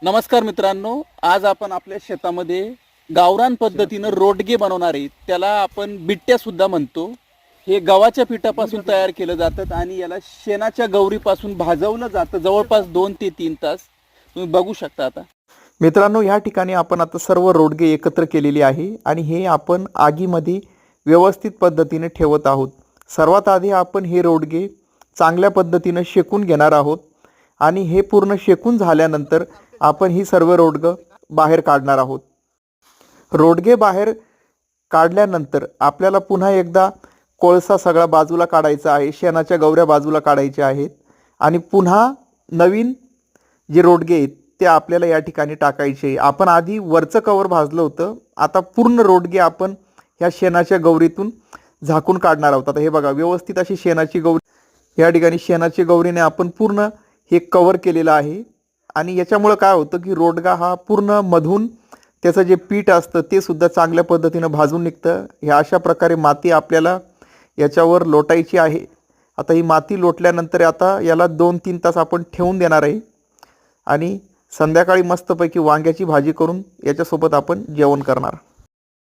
नमस्कार मित्रांनो, आज आपण आपल्या शेतामध्ये गावरान पद्धतीनं रोडगे बनवणार आहे. त्याला आपण बिट्ट्या सुद्धा म्हणतो. हे गव्हाच्या पिठापासून तयार केलं जातं आणि याला शेणाच्या गौरीपासून भाजवलं जातं जवळपास 2 ते 3 तास. तुम्ही बघू शकता आता. मित्रांनो, या ठिकाणी आपण आता सर्व रोडगे एकत्र केलेली आहे आणि हे आपण आगीमध्ये व्यवस्थित पद्धतीने ठेवत आहोत. सर्वात आधी आपण हे रोडगे चांगल्या पद्धतीने शेकून घेणार आहोत आणि हे पूर्ण शेकून झाल्यानंतर आपण ही सर्व रोडगं बाहेर काढणार आहोत. रोडगे बाहेर काढल्यानंतर आपल्याला पुन्हा एकदा कोळसा सगळा बाजूला काढायचा आहे, शेणाच्या गौऱ्या बाजूला काढायच्या आहेत आणि पुन्हा नवीन जे रोडगे आहेत ते आपल्याला या ठिकाणी टाकायचे. आपण आधी वरचं कवर भाजलं होतं, आता पूर्ण रोडगे आपण ह्या शेणाच्या गौरीतून झाकून काढणार आहोत. आता हे बघा, व्यवस्थित अशी शेणाची गौरी या ठिकाणी शेणाची गौरीने आपण पूर्ण हे कवर केलेलं आहे आणि याच्यामुळं काय होतं की रोडगा हा पूर्ण मधून त्याचं जे पीठ असतं ते सुद्धा चांगल्या पद्धतीनं भाजून निघतं. ह्या अशा प्रकारे माती आपल्याला याच्यावर लोटायची आहे. आता ही माती लोटल्यानंतर आता याला 2-3 तास आपण ठेवून देणार आहे आणि संध्याकाळी मस्तपैकी वांग्याची भाजी करून याच्यासोबत आपण जेवण करणार.